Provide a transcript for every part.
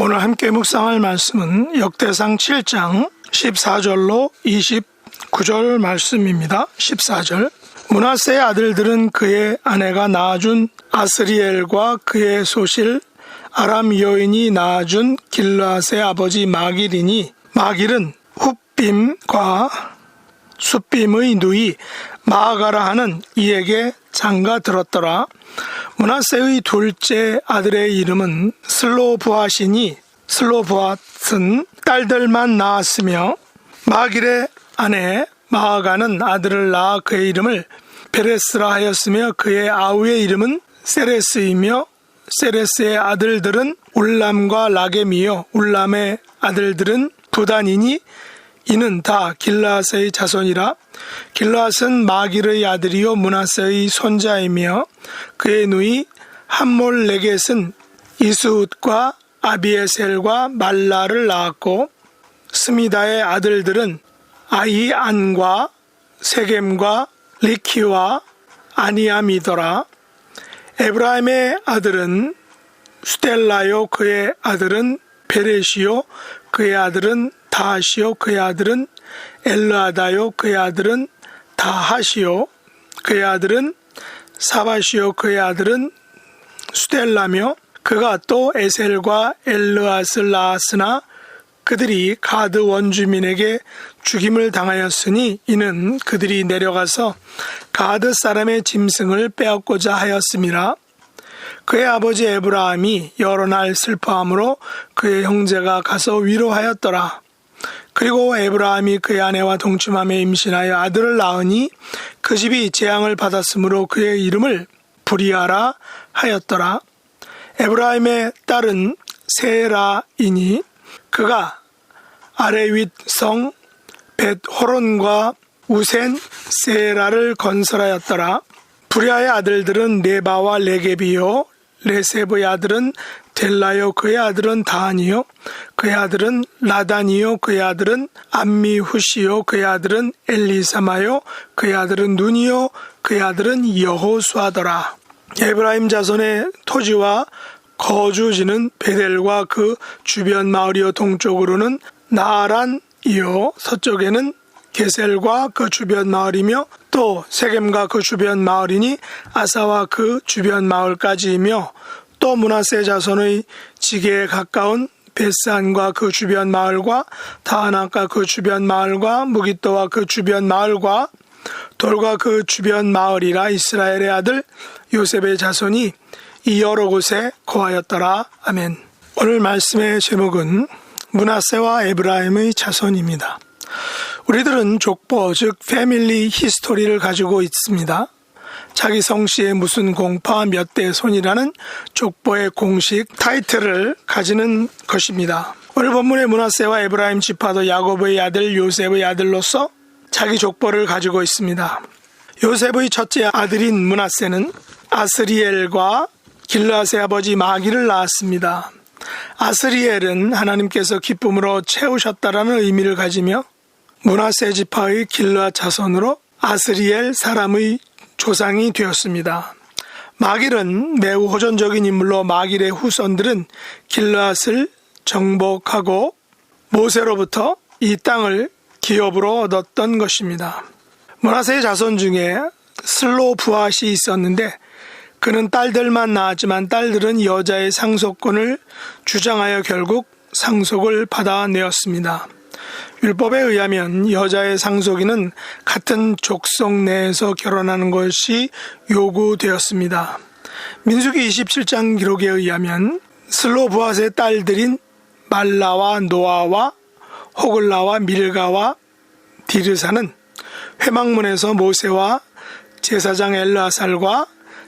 오늘 함께 묵상할 말씀은 역대상 7장 14절로 29절 말씀입니다. 14절 므낫세의 아들들은 그의 아내가 낳아준 아스리엘과 그의 소실 아람 여인이 낳아준 길르앗의 아버지 마길이니 마길은 훗빔과 숫빔의 누이 마아가라 하는 이에게 장가 들었더라. 므낫세의 둘째 아들의 이름은 슬로브앗이니 슬로브앗은 딸들만 낳았으며 마길의 아내 마아가는 아들을 낳아 그의 이름을 베레스라 하였으며 그의 아우의 이름은 세레스이며 세레스의 아들들은 울람과 라겜이요 울람의 아들들은 두단이니 이는 다 길르앗의 자손이라. 길르앗은 마길의 아들이요 므낫세의 손자이며 그의 누이 함몰레겟은 이스훗과 아비에셀과 말라를 낳았고 스미다의 아들들은 아히안과 세겜과 리키와 아니암이더라. 에브라임의 아들은 수델라요 그의 아들은 베레시요 그의 아들은 다하시요 그의 아들은 엘르아다요 그의 아들은 다하시요 그의 아들은 사바시요 그의 아들은 수델라며 그가 또 에셀과 엘르앗을 낳았으나 그들이 가드 원주민에게 죽임을 당하였으니 이는 그들이 내려가서 가드 사람의 짐승을 빼앗고자 하였음이라. 그의 아버지 에브라함이 여러 날 슬퍼함으로 그의 형제가 가서 위로하였더라. 그리고 에브라함이 그의 아내와 동침함에 임신하여 아들을 낳으니 그 집이 재앙을 받았으므로 그의 이름을 브리아라 하였더라. 에브라임의 딸은 세라이니 그가 아레윗 성 벳호론과 우센 세라를 건설하였더라. 브리아의 아들들은 네바와 레게비요 레세브의 아들은 델라요 그의 아들은 다한이요 그의 아들은 라단이요 그의 아들은 암미후시요 그의 아들은 엘리사마요 그의 아들은 눈이요 그의 아들은 여호수아더라. 에브라임 자손의 토지와 거주지는 베델과 그 주변 마을이요 동쪽으로는 나아란이요 서쪽에는 게셀과 그 주변 마을이며 또 세겜과 그 주변 마을이니 아사와 그 주변 마을까지이며 또 므낫세 자손의 지게에 가까운 벳산과 그 주변 마을과 다하낙과 그 주변 마을과 무기또와 그 주변 마을과 돌과 그 주변 마을이라. 이스라엘의 아들 요셉의 자손이 이 여러 곳에 거하였더라. 아멘. 오늘 말씀의 제목은 므낫세와 에브라임의 자손입니다. 우리들은 족보 즉 패밀리 히스토리를 가지고 있습니다. 자기 성씨의 무슨 공파 몇 대 손이라는 족보의 공식 타이틀을 가지는 것입니다. 오늘 본문의 므낫세와 에브라임 지파도 야곱의 아들 요셉의 아들로서 자기 족보를 가지고 있습니다. 요셉의 첫째 아들인 므낫세는 아스리엘과 길르앗의 아버지 마길을 낳았습니다. 아스리엘은 하나님께서 기쁨으로 채우셨다라는 의미를 가지며 므낫세 지파의 길르앗 자손으로 아스리엘 사람의 조상이 되었습니다. 마길은 매우 호전적인 인물로 마길의 후손들은 길르앗을 정복하고 모세로부터 이 땅을 기업으로 얻었던 것입니다. 므낫세의 자손 중에 슬로브앗이 있었는데 그는 딸들만 낳았지만 딸들은 여자의 상속권을 주장하여 결국 상속을 받아내었습니다. 율법에 의하면 여자의 상속인은 같은 족속 내에서 결혼하는 것이 요구되었습니다. 민수기 27장 기록에 의하면 슬로브앗의 딸들인 말라와 노아와 호글라와 밀가와 디르사는 회막문에서 모세와 제사장 엘르아살과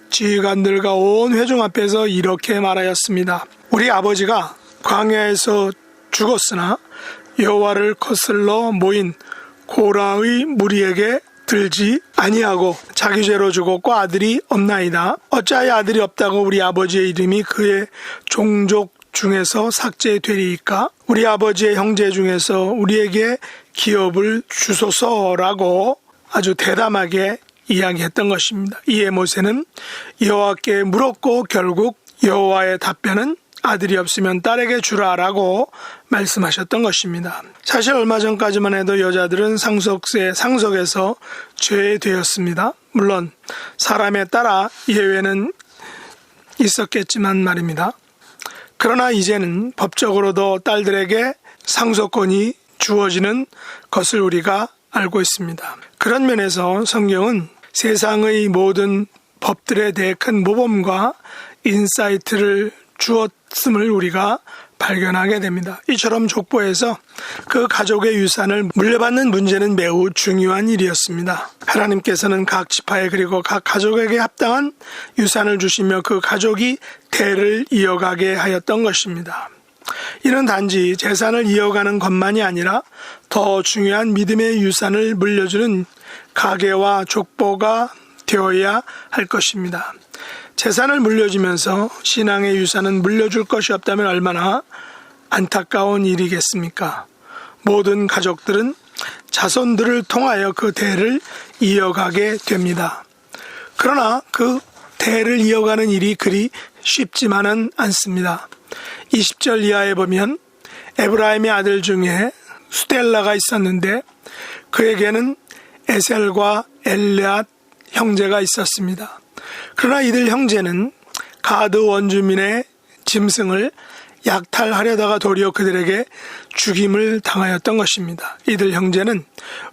지휘관들과 온 회중 앞에서 이렇게 말하였습니다. 우리 아버지가 광야에서 죽었으나 여호와를 거슬러 모인 고라의 무리에게 들지 아니하고 자기 죄로 죽었고 아들이 없나이다. 어찌하여 아들이 없다고 우리 아버지의 이름이 그의 종족 중에서 삭제되리이까? 우리 아버지의 형제 중에서 우리에게 기업을 주소서라고 아주 대담하게 이야기했던 것입니다. 이에 모세는 여호와께 물었고 결국 여호와의 답변은 아들이 없으면 딸에게 주라라고 말씀하셨던 것입니다. 사실 얼마 전까지만 해도 여자들은 상속에서 제외되었습니다. 물론 사람에 따라 예외는 있었겠지만 말입니다. 그러나 이제는 법적으로도 딸들에게 상속권이 주어지는 것을 우리가 알고 있습니다. 그런 면에서 성경은 세상의 모든 법들에 대해 큰 모범과 인사이트를 주었음을 우리가 발견하게 됩니다. 이처럼 족보에서 그 가족의 유산을 물려받는 문제는 매우 중요한 일이었습니다. 하나님께서는 각 지파에 그리고 각 가족에게 합당한 유산을 주시며 그 가족이 대를 이어가게 하였던 것입니다. 이는 단지 재산을 이어가는 것만이 아니라 더 중요한 믿음의 유산을 물려주는 가계와 족보가 되어야 할 것입니다. 재산을 물려주면서 신앙의 유산은 물려줄 것이 없다면 얼마나 안타까운 일이겠습니까? 모든 가족들은 자손들을 통하여 그 대를 이어가게 됩니다. 그러나 그 대를 이어가는 일이 그리 쉽지만은 않습니다. 20절 이하에 보면 에브라임의 아들 중에 수델라가 있었는데 그에게는 에셀과 엘레앗 형제가 있었습니다. 그러나 이들 형제는 가드 원주민의 짐승을 약탈하려다가 도리어 그들에게 죽임을 당하였던 것입니다. 이들 형제는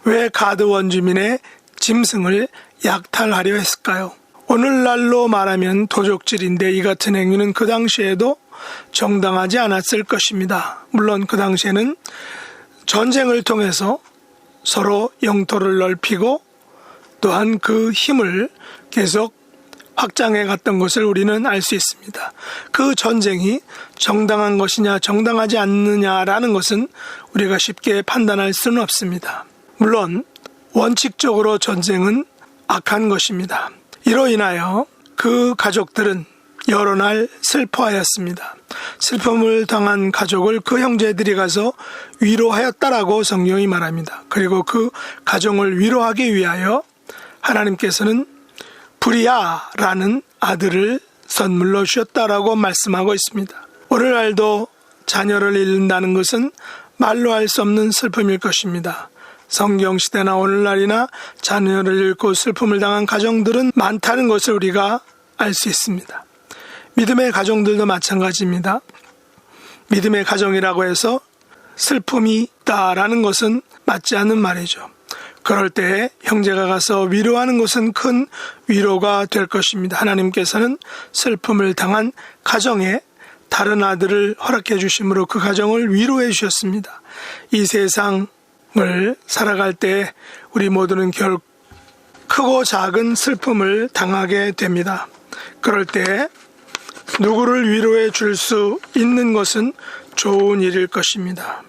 왜 가드 원주민의 짐승을 약탈하려 했을까요? 오늘날로 말하면 도적질인데 이 같은 행위는 그 당시에도 정당하지 않았을 것입니다. 물론 그 당시에는 전쟁을 통해서 서로 영토를 넓히고 또한 그 힘을 계속 확장해 갔던 것을 우리는 알 수 있습니다. 그 전쟁이 정당한 것이냐 정당하지 않느냐라는 것은 우리가 쉽게 판단할 수는 없습니다. 물론 원칙적으로 전쟁은 악한 것입니다. 이로 인하여 그 가족들은 여러 날 슬퍼하였습니다. 슬픔을 당한 가족을 그 형제들이 가서 위로하였다라고 성경이 말합니다. 그리고 그 가정을 위로하기 위하여 하나님께서는 브리아라는 아들을 선물로 주셨다라고 말씀하고 있습니다. 오늘날도 자녀를 잃는다는 것은 말로 할 수 없는 슬픔일 것입니다. 성경시대나 오늘날이나 자녀를 잃고 슬픔을 당한 가정들은 많다는 것을 우리가 알 수 있습니다. 믿음의 가정들도 마찬가지입니다. 믿음의 가정이라고 해서 슬픔이 있다라는 것은 맞지 않는 말이죠. 그럴 때 형제가 가서 위로하는 것은 큰 위로가 될 것입니다. 하나님께서는 슬픔을 당한 가정에 다른 아들을 허락해 주심으로 그 가정을 위로해 주셨습니다. 이 세상을 살아갈 때 우리 모두는 결국 크고 작은 슬픔을 당하게 됩니다. 그럴 때 누구를 위로해 줄 수 있는 것은 좋은 일일 것입니다.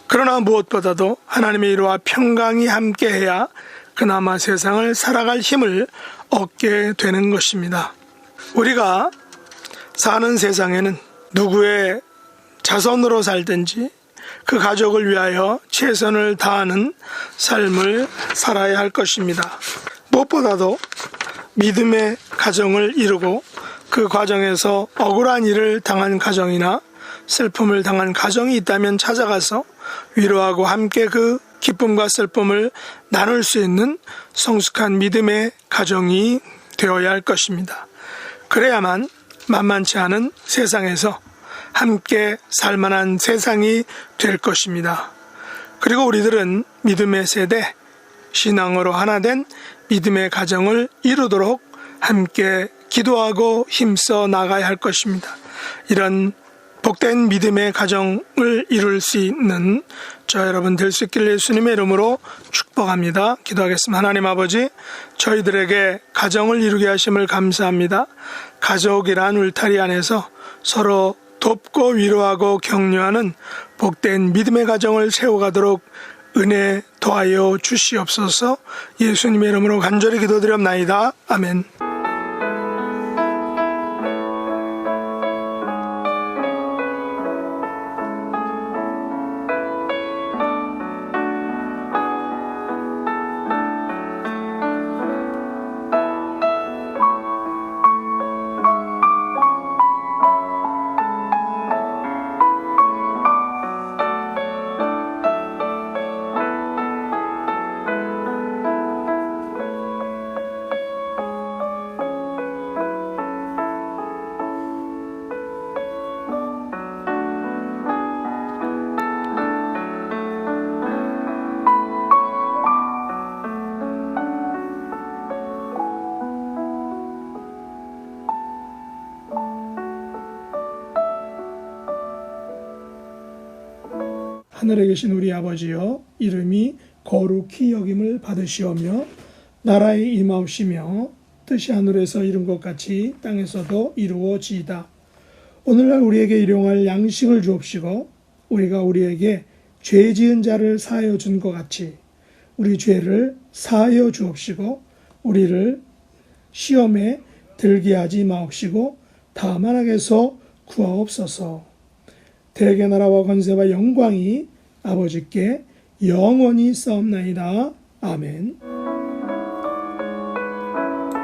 그러나 무엇보다도 하나님의 위로와 평강이 함께해야 그나마 세상을 살아갈 힘을 얻게 되는 것입니다. 우리가 사는 세상에는 누구의 자손으로 살든지 그 가족을 위하여 최선을 다하는 삶을 살아야 할 것입니다. 무엇보다도 믿음의 가정을 이루고 그 과정에서 억울한 일을 당한 가정이나 슬픔을 당한 가정이 있다면 찾아가서 위로하고 함께 그 기쁨과 슬픔을 나눌 수 있는 성숙한 믿음의 가정이 되어야 할 것입니다. 그래야만 만만치 않은 세상에서 함께 살만한 세상이 될 것입니다. 그리고 우리들은 믿음의 세대, 신앙으로 하나 된 믿음의 가정을 이루도록 함께 기도하고 힘써 나가야 할 것입니다. 이런 복된 믿음의 가정을 이룰 수 있는 저 여러분 될 수 있기를 예수님의 이름으로 축복합니다. 기도하겠습니다. 하나님 아버지, 저희들에게 가정을 이루게 하심을 감사합니다. 가족이란 울타리 안에서 서로 돕고 위로하고 격려하는 복된 믿음의 가정을 세워가도록 은혜 더하여 주시옵소서. 예수님의 이름으로 간절히 기도드렸나이다. 아멘. 하늘에 계신 우리 아버지여, 이름이 거룩히 여김을 받으시오며 나라에 임하옵시며 뜻이 하늘에서 이룬 것 같이 땅에서도 이루어지이다. 오늘날 우리에게 일용할 양식을 주옵시고 우리가 우리에게 죄 지은 자를 사하여 준 것 같이 우리 죄를 사하여 주옵시고 우리를 시험에 들게 하지 마옵시고 다만 악에서 구하옵소서. 대개 나라와 권세와 영광이 아버지께 영원히 싸움나이다. 아멘.